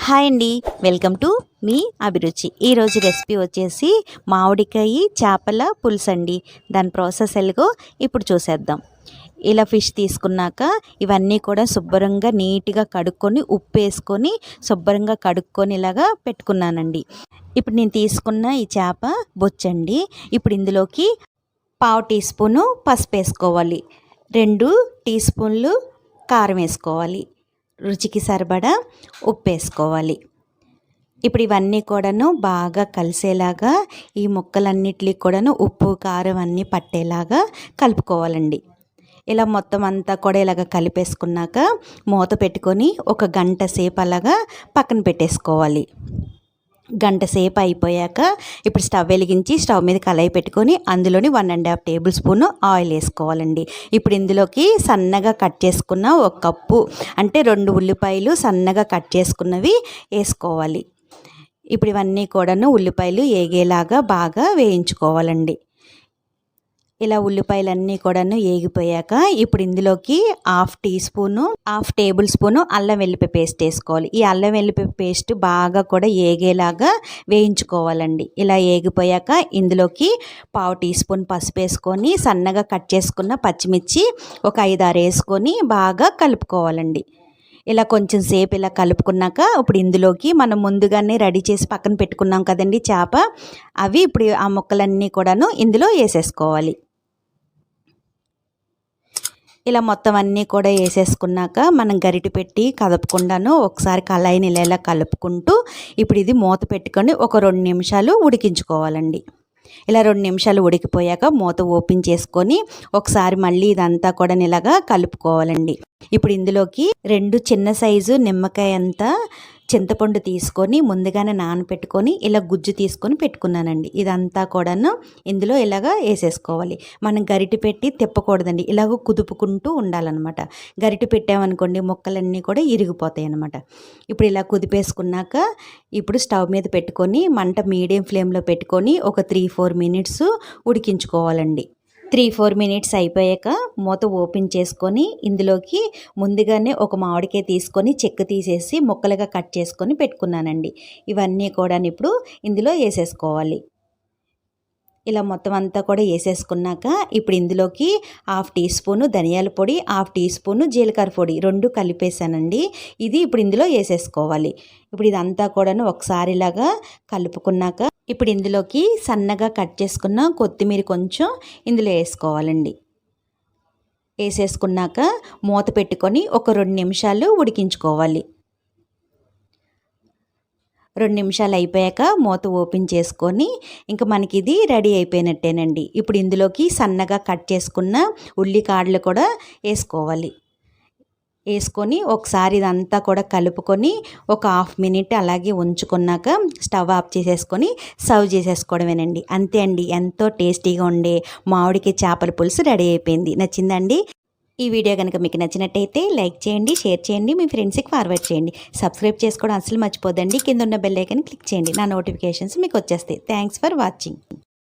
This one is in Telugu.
హాయ్ అండి, వెల్కమ్ టు మీ అభిరుచి. ఈరోజు రెసిపీ వచ్చేసి మామిడికాయ చేపల పులుసు అండి. దాని ప్రాసెస్ ఎలాగో ఇప్పుడు చూసేద్దాం. ఇలా ఫిష్ తీసుకున్నాక ఇవన్నీ కూడా శుభ్రంగా నీట్గా కడుక్కొని ఉప్పు వేసుకొని శుభ్రంగా కడుక్కొని ఇలాగా పెట్టుకున్నానండి. ఇప్పుడు నేను తీసుకున్న ఈ చేప బొచ్చండి. ఇప్పుడు ఇందులోకి 1/2 టీ స్పూను పసుపు వేసుకోవాలి, 2 టీ స్పూన్లు కారం వేసుకోవాలి, రుచికి సరిపడా ఉప్పు వేసుకోవాలి. ఇప్పుడు ఇవన్నీ కూడాను బాగా కలిసేలాగా ఈ ముక్కలన్నిటికి కూడాను ఉప్పు కారం అన్నీ పట్టేలాగా కలుపుకోవాలండి. ఇలా మొత్తం అంతా కూడా ఇలాగ కలిపేసుకున్నాక మూత పెట్టుకొని ఒక గంట సేపు అలాగా పక్కన పెట్టేసుకోవాలి. గంట సేపు అయిపోయాక ఇప్పుడు స్టవ్ వెలిగించి స్టవ్ మీద కళాయి పెట్టుకొని అందులోని 1.5 టేబుల్ స్పూన్ ఆయిల్ వేసుకోవాలండి. ఇప్పుడు ఇందులోకి సన్నగా కట్ చేసుకున్న 1 కప్పు అంటే 2 ఉల్లిపాయలు సన్నగా కట్ చేసుకున్నవి వేసుకోవాలి. ఇప్పుడు ఇవన్నీ కూడాను ఉల్లిపాయలు ఏగేలాగా బాగా వేయించుకోవాలండి. ఇలా ఉల్లిపాయలన్నీ కూడాను ఏగిపోయాక ఇప్పుడు ఇందులోకి 1/2 టేబుల్ స్పూను అల్లం వెల్లిపాయ పేస్ట్ వేసుకోవాలి. ఈ అల్లం వెల్లిపాయ పేస్ట్ బాగా కూడా ఏగేలాగా వేయించుకోవాలండి. ఇలా ఏగిపోయాక ఇందులోకి 1/2 టీ స్పూన్ పసుపు వేసుకొని సన్నగా కట్ చేసుకున్న పచ్చిమిర్చి ఒక 5-6 వేసుకొని బాగా కలుపుకోవాలండి. ఇలా కొంచెం సేపు ఇలా కలుపుకున్నాక ఇప్పుడు ఇందులోకి మనం ముందుగానే రెడీ చేసి పక్కన పెట్టుకున్నాం కదండి చేప, అవి ఇప్పుడు ఆ ముక్కలన్నీ కూడాను ఇందులో వేసేసుకోవాలి. ఇలా మొత్తం అన్నీ కూడా వేసేసుకున్నాక మనం గరిటె పెట్టి కదపకుండాను ఒకసారి కళాయిని ఇలా కలుపుకుంటూ ఇప్పుడు ఇది మూత పెట్టుకొని ఒక 2 నిమిషాలు ఉడికించుకోవాలండి. ఇలా 2 నిమిషాలు ఉడికిపోయాక మూత ఓపెన్ చేసుకొని ఒకసారి మళ్ళీ ఇదంతా కూడా ఇలాగా కలుపుకోవాలండి. ఇప్పుడు ఇందులోకి 2 చిన్న సైజు నిమ్మకాయ అంతా చింతపండు తీసుకొని ముందుగానే నానపెట్టుకొని ఇలా గుజ్జు తీసుకొని పెట్టుకున్నానండి. ఇదంతా కూడాను ఇందులో ఇలాగా వేసేసుకోవాలి. మనం గరిటె పెట్టి తిప్పకూడదండి, ఇలాగ కుదుపుకుంటూ ఉండాలన్నమాట. గరిటె పెట్టామనుకోండి ముక్కలన్నీ కూడా ఇరిగిపోతాయి అన్నమాట. ఇప్పుడు ఇలా కుదిపేసుకున్నాక ఇప్పుడు స్టవ్ మీద పెట్టుకొని మంట మీడియం ఫ్లేమ్లో పెట్టుకొని ఒక 3-4 మినిట్స్ ఉడికించుకోవాలండి. 3-4 మినిట్స్ అయిపోయాక మూత ఓపెన్ చేసుకొని ఇందులోకి ముందుగానే ఒక మామిడికాయ తీసుకొని చెక్కు తీసేసి ముక్కలుగా కట్ చేసుకొని పెట్టుకున్నానండి. ఇవన్నీ కూడా ఇప్పుడు ఇందులో వేసేసుకోవాలి. ఇలా మొత్తం అంతా కూడా వేసేసుకున్నాక ఇప్పుడు ఇందులోకి 1/2 టీ స్పూను ధనియాల పొడి, 1/2 టీ స్పూను జీలకర్ర పొడి 2 కలిపేసానండి. ఇది ఇప్పుడు ఇందులో వేసేసుకోవాలి. ఇప్పుడు ఇదంతా కూడాను ఒకసారి ఇలాగా కలుపుకున్నాక ఇప్పుడు ఇందులోకి సన్నగా కట్ చేసుకున్న కొత్తిమీర కొంచెం ఇందులో వేసుకోవాలండి. వేసేసుకున్నాక మూత పెట్టుకొని ఒక 2 నిమిషాలు ఉడికించుకోవాలి. 2 నిమిషాలు అయిపోయాక మూత ఓపెన్ చేసుకొని ఇంకా మనకి ఇది రెడీ అయిపోయినట్టేనండి. ఇప్పుడు ఇందులోకి సన్నగా కట్ చేసుకున్న ఉల్లికాడలు కూడా వేసుకోవాలి. వేసుకొని ఒకసారి ఇదంతా కూడా కలుపుకొని ఒక 1/2 మినిట్ అలాగే ఉంచుకున్నాక స్టవ్ ఆఫ్ చేసేసుకొని సర్వ్ చేసేసుకోవడమేనండి. అంతే అండి, ఎంతో టేస్టీగా ఉండే మామిడికాయ చేపల పులుసు రెడీ అయిపోయింది. నచ్చిందండి? ఈ వీడియో కనుక మీకు నచ్చినట్టయితే లైక్ చేయండి, షేర్ చేయండి, మీ ఫ్రెండ్స్కి ఫార్వర్డ్ చేయండి. సబ్స్క్రైబ్ చేసుకోవడం అసలు మర్చిపోదండి. కింద ఉన్న బెల్ ఐకాన్ క్లిక్ చేయండి, నా నోటిఫికేషన్స్ మీకు వచ్చేస్తాయి. Thanks for watching.